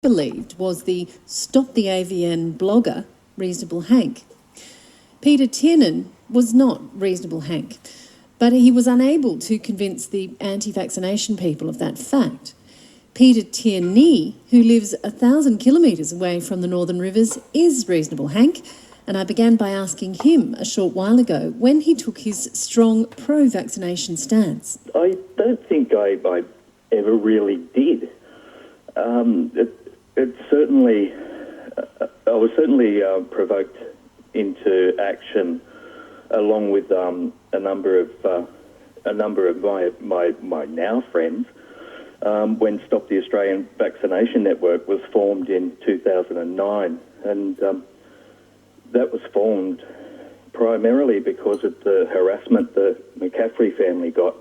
believed was the Stop the AVN blogger, Reasonable Hank. Peter Tiernan was not Reasonable Hank, but he was unable to convince the anti-vaccination people of that fact. Peter Tierney, who lives 1,000 kilometres away from the Northern Rivers, is Reasonable Hank, and I began by asking him a short while ago when he took his strong pro-vaccination stance. I don't think I ever really did. It certainly, I was certainly provoked into action, along with a number of my now friends, when Stop the Australian Vaccination Network was formed in 2009, and that was formed primarily because of the harassment the McCaffrey family got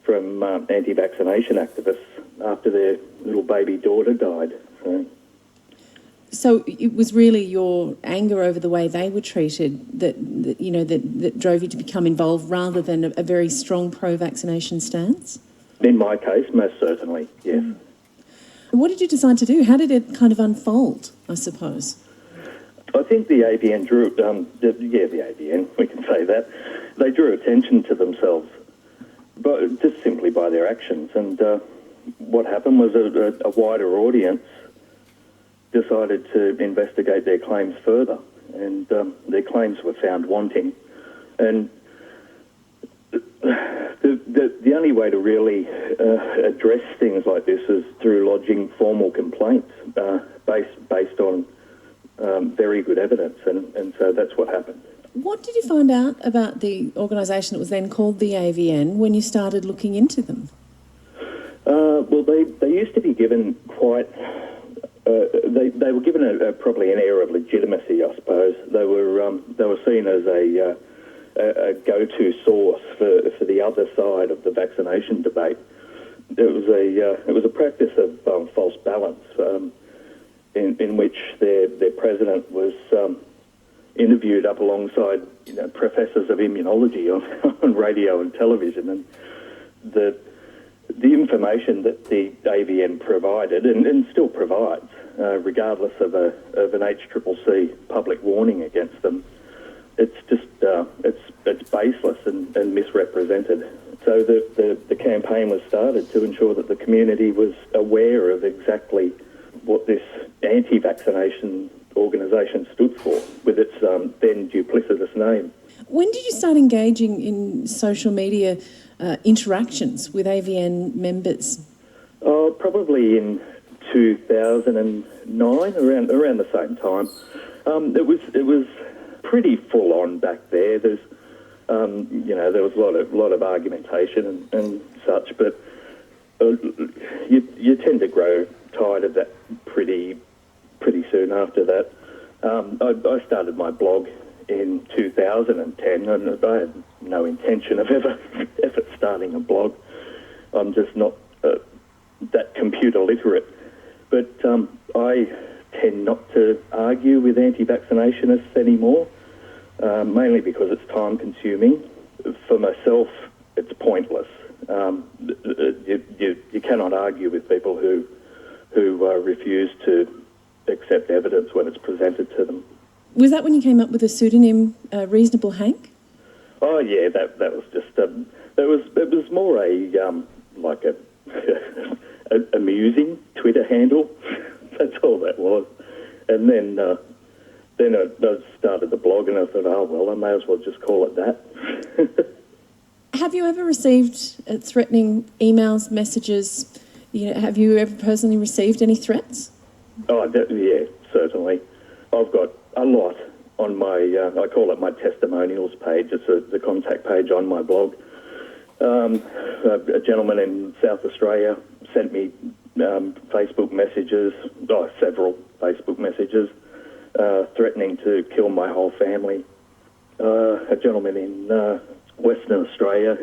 from anti-vaccination activists after their little baby daughter died. So it was really your anger over the way they were treated that drove you to become involved, rather than a very strong pro-vaccination stance? In my case, most certainly, yes. What did you decide to do? How did it kind of unfold, I suppose? I think the AVN drew, the AVN, we can say that. They drew attention to themselves, but just simply by their actions. And what happened was a wider audience decided to investigate their claims further, and their claims were found wanting. And the only way to really address things like this is through lodging formal complaints based on very good evidence, and so that's what happened. What did you find out about the organisation that was then called the AVN when you started looking into them? Well, they used to be given quite... they were given probably an air of legitimacy, I suppose. They were seen as a go-to source for the other side of the vaccination debate. It was a practice of false balance, in which their president was interviewed up alongside professors of immunology on radio and television, and the information that the AVN provided and still provides, regardless of an HCCC public warning against them, it's just it's baseless and misrepresented. So the campaign was started to ensure that the community was aware of exactly what this anti-vaccination organisation stood for, with its then duplicitous name. When did you start engaging in social media interactions with AVN members? Oh, probably in 2009, around the same time. It was pretty full on back there. There's there was a lot of argumentation and such, but you tend to grow tired of that pretty soon after that. I started my blog in 2010, and I had no intention of ever starting a blog. I'm just not that computer literate. But I tend not to argue with anti-vaccinationists anymore, mainly because it's time-consuming. For myself, it's pointless. You cannot argue with people who refuse to accept evidence when it's presented to them. Was that when you came up with the pseudonym Reasonable Hank? Oh yeah, that was just it was more like a amusing Twitter handle. That's all that was. And then I started the blog, and I thought, oh well, I may as well just call it that. Have you ever received threatening emails, messages? Have you ever personally received any threats? Oh, yeah, certainly. I've got a lot on my, I call it my testimonials page. It's the contact page on my blog. A gentleman in South Australia sent me Facebook messages, several Facebook messages, threatening to kill my whole family. A gentleman in Western Australia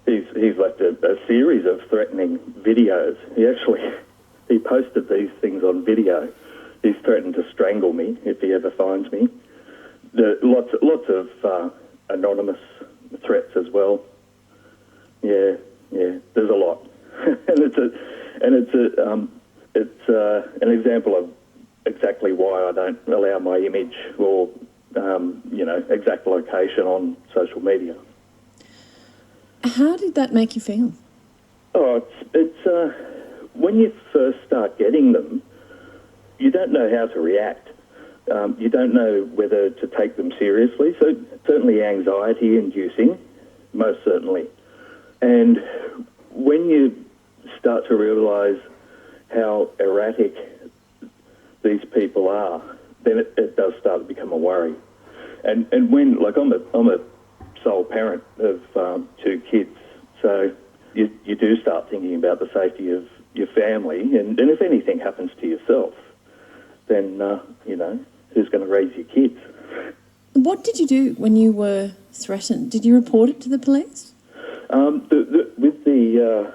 he's left a series of threatening videos. He posted these things on video. He's threatened to strangle me if he ever finds me. Lots of anonymous threats as well. Yeah, there's a lot, and it's an example of exactly why I don't allow my image or, exact location on social media. How did that make you feel? Oh, it's when you first start getting them, you don't know how to react. You don't know whether to take them seriously. So certainly anxiety-inducing, most certainly. And when you start to realise how erratic these people are, then it does start to become a worry. And when, like, I'm a sole parent of 2 kids, so you do start thinking about the safety of your family, and if anything happens to yourself, then, who's going to raise your kids? What did you do when you were threatened? Did you report it to the police? With the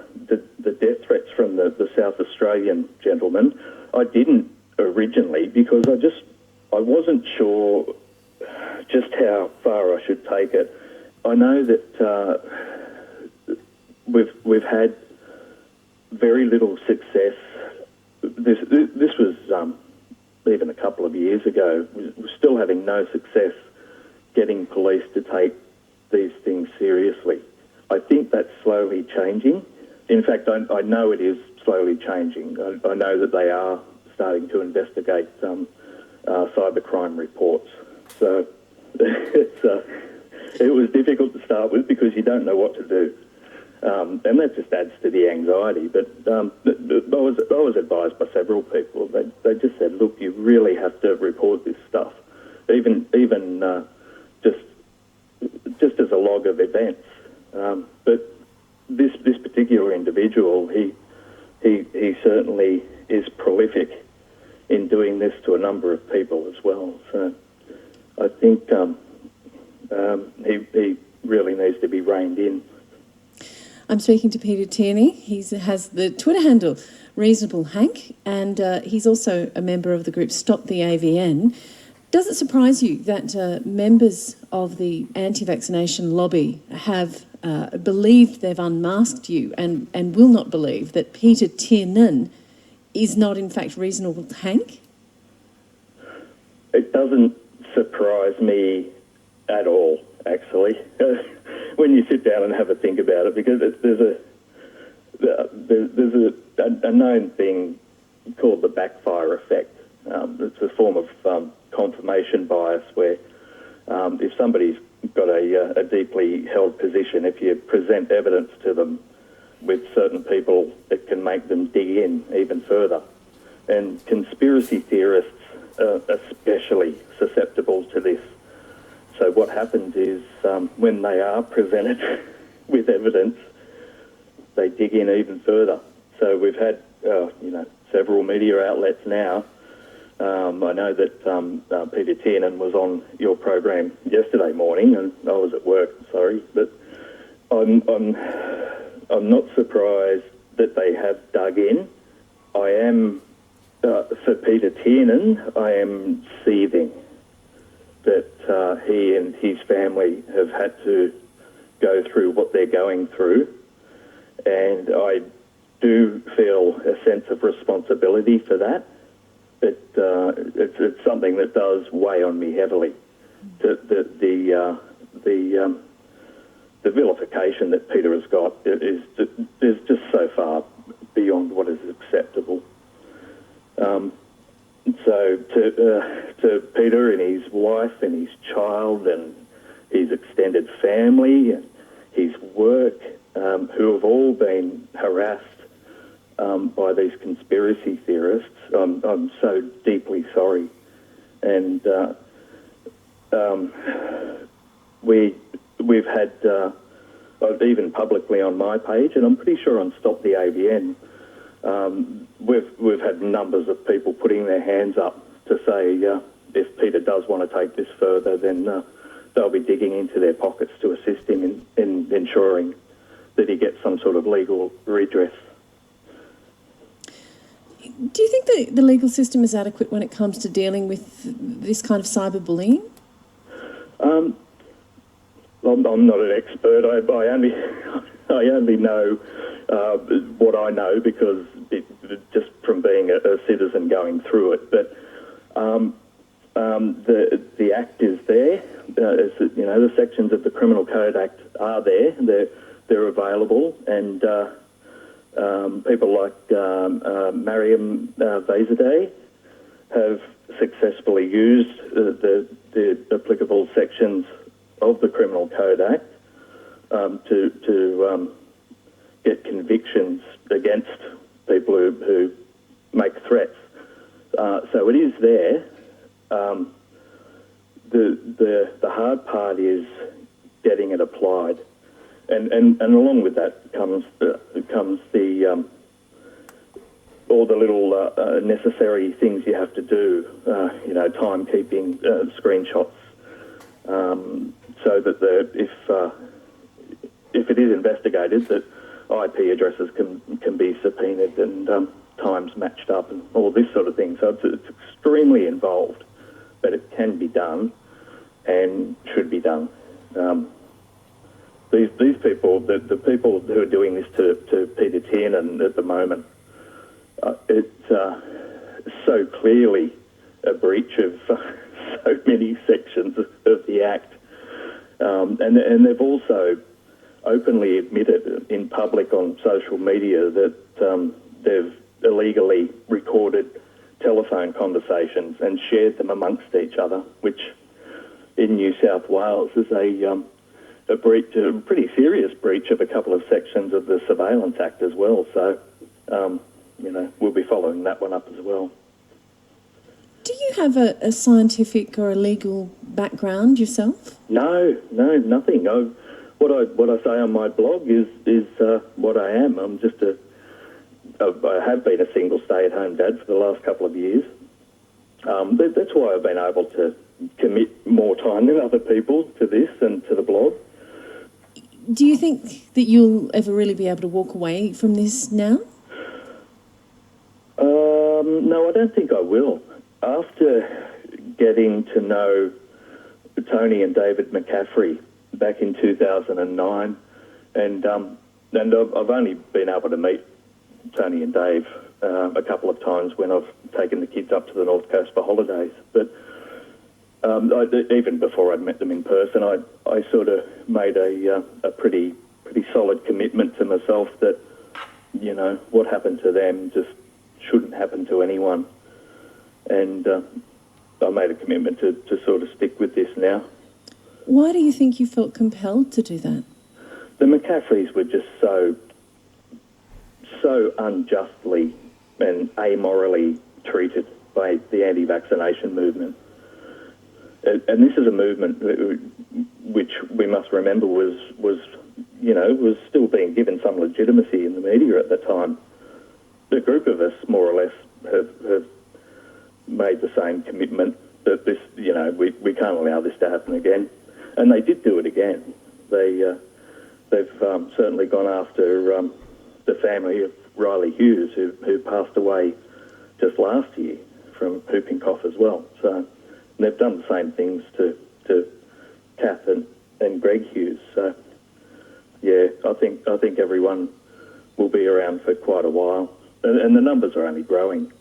death threats from the South Australian gentleman, I didn't originally because I wasn't sure just how far I should take it. I know that we've had very little success. This was even a couple of years ago. We're still having no success getting police to take these things seriously. I think that's slowly changing. In fact, I know it is slowly changing. I know that they are starting to investigate cybercrime reports. So it was difficult to start with because you don't know what to do. And that just adds to the anxiety. But I was advised by several people. They just said, look, you really have to report this stuff, even just as a log of events. But this particular individual, he certainly is prolific in doing this to a number of people as well. So I think he really needs to be reined in. I'm speaking to Peter Tierney. He has the Twitter handle Reasonable Hank, and he's also a member of the group Stop the AVN. Does it surprise you that members of the anti-vaccination lobby have believed they've unmasked you and will not believe that Peter Tiernan is not in fact Reasonable Hank? It doesn't surprise me at all, actually, when you sit down and have a think about it, because there's a known thing called the backfire effect. It's a form of confirmation bias where if somebody's got a deeply held position, if you present evidence to them with certain people, it can make them dig in even further. And conspiracy theorists are especially susceptible to this. So what happens is when they are presented with evidence, they dig in even further. So we've had, several media outlets now. I know that Peter Tiernan was on your program yesterday morning, and I was at work. Sorry, but I'm not surprised that they have dug in. I am for Peter Tiernan. I am seething that he and his family have had to go through what they're going through, and I do feel a sense of responsibility for that. It's something that does weigh on me heavily. The vilification that Peter has got is just so far beyond what is acceptable. So to Peter and his wife and his child and his extended family and his work, who have all been harassed by these conspiracy theorists, I'm so deeply sorry. And we've had, even publicly on my page, and I'm pretty sure on Stop the AVN, we've had numbers of people putting their hands up to say if Peter does want to take this further, then they'll be digging into their pockets to assist him in ensuring that he gets some sort of legal redress. Do you think the legal system is adequate when it comes to dealing with this kind of cyberbullying? I'm not an expert. I only know what I know because just from being a citizen going through it. But the Act is there. The sections of the Criminal Code Act are there. They're available, and people like Mariam Vezadeh have successfully used the applicable sections of the Criminal Code Act to get convictions against people who make threats. So it is there. The hard part is getting it applied, and along with that comes the all the little necessary things you have to do. Timekeeping, screenshots, so that if it is investigated, that IP addresses can be subpoenaed and times matched up and all this sort of thing. So it's extremely involved, but it can be done and should be done. These people, the people who are doing this to Peter Tiernan at the moment, it's so clearly a breach of so many sections of the Act, and they've also openly admitted in public on social media that they've illegally recorded telephone conversations and shared them amongst each other, which in New South Wales is a breach, a pretty serious breach of a couple of sections of the Surveillance Act as well. So, we'll be following that one up as well. Do you have a scientific or a legal background yourself? No, nothing. What I say on my blog is what I am. I'm just I have been a single stay-at-home dad for the last couple of years. That's why I've been able to commit more time than other people to this and to the blog. Do you think that you'll ever really be able to walk away from this now? No, I don't think I will. After getting to know Tony and David McCaffrey back in 2009, and I've only been able to meet Tony and Dave a couple of times when I've taken the kids up to the North Coast for holidays. But even before I'd met them in person, I sort of made a pretty solid commitment to myself that, what happened to them just shouldn't happen to anyone. And I made a commitment to sort of stick with this now. Why do you think you felt compelled to do that? The McCaffreys were just so unjustly and amorally treated by the anti-vaccination movement. And this is a movement which we must remember was still being given some legitimacy in the media at the time. The group of us, more or less, have made the same commitment that this, we can't allow this to happen again. And they did do it again. They've certainly gone after the family of Riley Hughes, who passed away just last year from whooping cough as well. So they've done the same things to Kath and Greg Hughes. So yeah, I think everyone will be around for quite a while, and the numbers are only growing.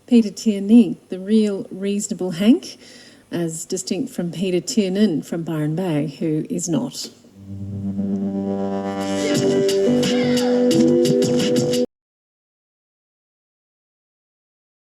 Peter Tierney, the real reasonable Hank, as distinct from Peter Tiernan from Byron Bay, who is not.